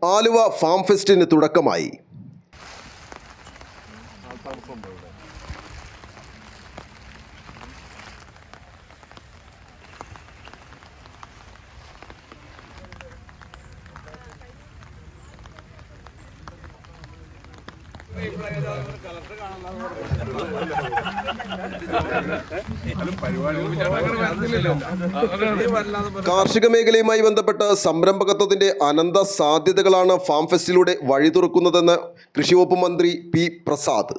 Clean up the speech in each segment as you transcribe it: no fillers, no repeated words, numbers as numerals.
Aluva farm ഫെസ്റ്റിന് തുടക്കമായി. കാർഷിക മേഖലയുമായി ബന്ധപ്പെട്ട് സംരംഭകത്വത്തിന്റെ അനന്ത സാധ്യതകളാണ് ഫാം ഫെസ്റ്റിലൂടെ വഴി തുറക്കുന്നതെന്ന് കൃഷിവകുപ്പ് മന്ത്രി പി പ്രസാദ്.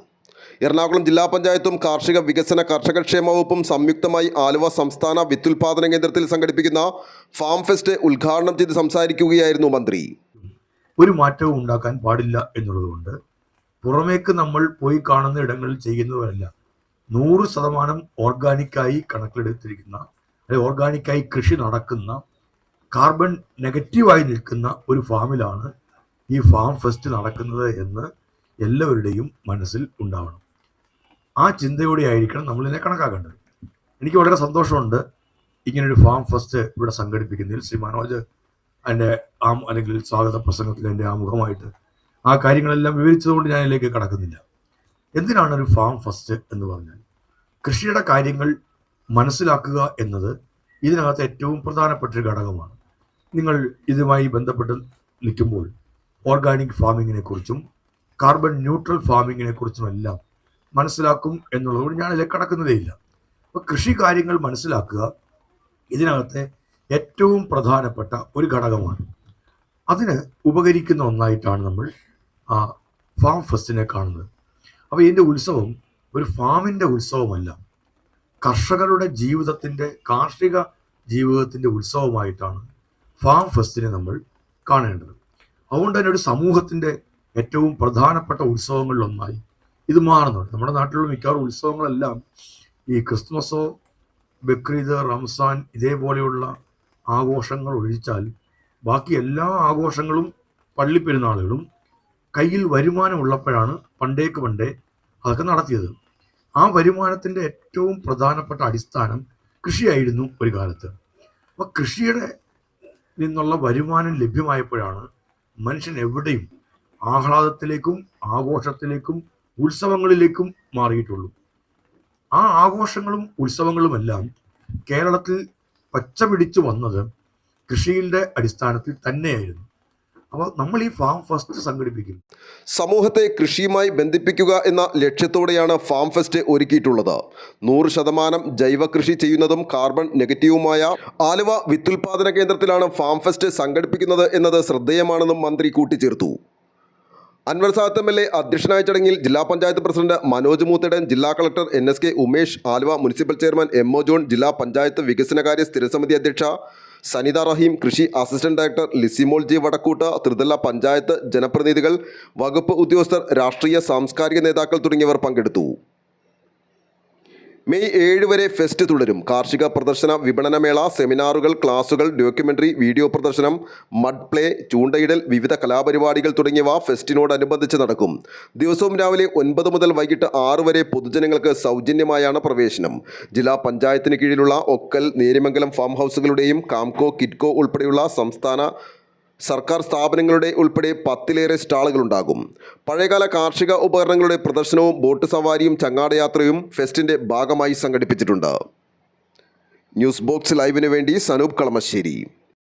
എറണാകുളം ജില്ലാ പഞ്ചായത്തും കാർഷിക വികസന കർഷകക്ഷേമ വകുപ്പും സംയുക്തമായി ആലുവ സംസ്ഥാന വിത്തുൽപാദന കേന്ദ്രത്തിൽ സംഘടിപ്പിക്കുന്ന ഫാം ഫെസ്റ്റ് ഉദ്ഘാടനം ചെയ്ത് സംസാരിക്കുകയായിരുന്നു മന്ത്രി. ഒരു മാറ്റവും ഉണ്ടാക്കാൻ പാടില്ല എന്നുള്ളതുകൊണ്ട് പുറമേക്ക് നമ്മൾ പോയി കാണുന്ന ഇടങ്ങളിൽ ചെയ്യുന്നവരല്ല, 100% ഓർഗാനിക്കായി കണക്കിലെടുത്തിരിക്കുന്ന അല്ലെങ്കിൽ ഓർഗാനിക്കായി കൃഷി നടക്കുന്ന കാർബൺ നെഗറ്റീവായി നിൽക്കുന്ന ഒരു ഫാമിലാണ് ഈ ഫാം ഫെസ്റ്റ് നടക്കുന്നത് എന്ന് എല്ലാവരുടെയും മനസ്സിൽ ഉണ്ടാവണം. ആ ചിന്തയോടെ ആയിരിക്കണം നമ്മളിതിനെ കണക്കാക്കേണ്ടത്. എനിക്ക് വളരെ സന്തോഷമുണ്ട് ഇങ്ങനൊരു ഫാം ഫെസ്റ്റ് ഇവിടെ സംഘടിപ്പിക്കുന്നതിൽ. ശ്രീ മനോജ് അതിൻ്റെ അല്ലെങ്കിൽ സ്വാഗത പ്രസംഗത്തിൽ എൻ്റെ ആമുഖമായിട്ട് ആ കാര്യങ്ങളെല്ലാം വിവരിച്ചതുകൊണ്ട് ഞാൻ അതിലേക്ക് കടക്കുന്നില്ല. എന്തിനാണ് ഒരു ഫാം ഫെസ്റ്റ് എന്ന് പറഞ്ഞാൽ, കൃഷിയുടെ കാര്യങ്ങൾ മനസ്സിലാക്കുക എന്നത് ഇതിനകത്ത് ഏറ്റവും പ്രധാനപ്പെട്ടൊരു ഘടകമാണ്. നിങ്ങൾ ഇതുമായി ബന്ധപ്പെട്ട് നിൽക്കുമ്പോൾ ഓർഗാനിക് ഫാമിങ്ങിനെ കുറിച്ചും കാർബൺ ന്യൂട്രൽ ഫാമിങ്ങിനെ കുറിച്ചും എല്ലാം മനസ്സിലാക്കും എന്നുള്ളതുകൊണ്ട് ഞാൻ അതിലേക്ക് കടക്കുന്നതേയില്ല. അപ്പോൾ കൃഷി കാര്യങ്ങൾ മനസ്സിലാക്കുക ഇതിനകത്തെ ഏറ്റവും പ്രധാനപ്പെട്ട ഒരു ഘടകമാണ്. അതിന് ഉപകരിക്കുന്ന ഒന്നായിട്ടാണ് നമ്മൾ ആ ഫാം ഫെസ്റ്റിനെ കാണുന്നത്. അപ്പോൾ ഇതിൻ്റെ ഉത്സവം ഒരു ഫാമിൻ്റെ ഉത്സവമല്ല, കർഷകരുടെ ജീവിതത്തിൻ്റെ കാർഷിക ജീവിതത്തിൻ്റെ ഉത്സവമായിട്ടാണ് ഫാം ഫെസ്റ്റിനെ നമ്മൾ കാണേണ്ടത്. അതുകൊണ്ട് തന്നെ ഒരു സമൂഹത്തിൻ്റെ ഏറ്റവും പ്രധാനപ്പെട്ട ഉത്സവങ്ങളിലൊന്നായി ഇത് മാറുന്നുണ്ട്. നമ്മുടെ നാട്ടിലുള്ള മിക്കവാറും ഉത്സവങ്ങളെല്ലാം ഈ ക്രിസ്മസോ ബക്രീദ് റംസാൻ ഇതേപോലെയുള്ള ആഘോഷങ്ങൾ ഒഴിച്ചാൽ ബാക്കി എല്ലാ ആഘോഷങ്ങളും പള്ളിപ്പെരുന്നാളുകളും കയ്യിൽ വരുമാനമുള്ളപ്പോഴാണ് പണ്ടേ അതൊക്കെ നടത്തിയത്. ആ വരുമാനത്തിൻ്റെ ഏറ്റവും പ്രധാനപ്പെട്ട അടിസ്ഥാനം കൃഷിയായിരുന്നു ഒരു കാലത്ത്. അപ്പോൾ കൃഷിയുടെ നിന്നുള്ള വരുമാനം ലഭ്യമായപ്പോഴാണ് മനുഷ്യൻ എവിടെയും ആഹ്ലാദത്തിലേക്കും ആഘോഷത്തിലേക്കും ഉത്സവങ്ങളിലേക്കും മാറിയിട്ടുള്ളൂ. ആ ആഘോഷങ്ങളും ഉത്സവങ്ങളുമെല്ലാം കേരളത്തിൽ പച്ച പിടിച്ചു വന്നത് കൃഷിയുടെ അടിസ്ഥാനത്തിൽ തന്നെയായിരുന്നു. അപ്പോൾ നമ്മൾ ഈ ഫാം ഫെസ്റ്റ് സംഘടിപ്പിക്കും. സമൂഹത്തെ കൃഷിയുമായി ബന്ധിപ്പിക്കുക എന്ന ലക്ഷ്യത്തോടെയാണ് ഫാം ഫെസ്റ്റ് ഒരുക്കിയിട്ടുള്ളത്. 100% ജൈവ കൃഷി ചെയ്യുന്നതും കാർബൺ നെഗറ്റീവുമായ ആലുവ വിത്തുൽപാദന കേന്ദ്രത്തിലാണ് ഫാം ഫെസ്റ്റ് സംഘടിപ്പിക്കുന്നത് എന്നത് ശ്രദ്ധേയമാണെന്നും മന്ത്രി കൂട്ടിച്ചേർത്തു. അൻവർ സാദത്ത് MLA അധ്യക്ഷനായ ചടങ്ങിൽ ജില്ലാ പഞ്ചായത്ത് പ്രസിഡന്റ് മനോജ് മൂത്തടൻ, ജില്ലാ collector NSK Umesh, Aluva municipal chairman MO John, ജില്ലാ പഞ്ചായത്ത് വികസനകാര്യ സ്ഥിരസമിതി അധ്യക്ഷ സനിത റഹീം, കൃഷി assistant director Lizymol G Vadakkoot, ത്രിതല പഞ്ചായത്ത് ജനപ്രതിനിധികൾ, വകുപ്പ് ഉദ്യോഗസ്ഥർ, രാഷ്ട്രീയ സാംസ്കാരിക നേതാക്കൾ തുടങ്ങിയവർ പങ്കെടുത്തു. മെയ് 7 വരെ ഫെസ്റ്റ് തുടരും. കാർഷിക പ്രദർശന, വിപണനമേള, സെമിനാറുകൾ, ക്ലാസുകൾ, ഡോക്യുമെൻ്ററി, വീഡിയോ പ്രദർശനം, മഡ് പ്ലേ, ചൂണ്ടയിടൽ, വിവിധ കലാപരിപാടികൾ തുടങ്ങിയവ ഫെസ്റ്റിനോടനുബന്ധിച്ച് നടക്കും. ദിവസവും രാവിലെ 9 മുതൽ വൈകിട്ട് 6 വരെ പൊതുജനങ്ങൾക്ക് സൗജന്യമായാണ് പ്രവേശനം. ജില്ലാ പഞ്ചായത്തിന് കീഴിലുള്ള ഒക്കൽ, നേരിമംഗലം ഫാം ഹൗസുകളുടെയും കാംകോ, കിറ്റ്കോ ഉൾപ്പെടെയുള്ള സംസ്ഥാന സർക്കാർ സ്ഥാപനങ്ങളുടെ ഉൾപ്പെടെ 10ലേറെ സ്റ്റാളുകളുണ്ടാകും. പഴയകാല കാർഷിക ഉപകരണങ്ങളുടെ പ്രദർശനവും ബോട്ട് സവാരിയും ചങ്ങാടയാത്രയും ഫെസ്റ്റിൻ്റെ ഭാഗമായി സംഘടിപ്പിച്ചിട്ടുണ്ട്. ന്യൂസ് ബോക്സ് ലൈവിന് വേണ്ടി സനൂപ് കളമശ്ശേരി.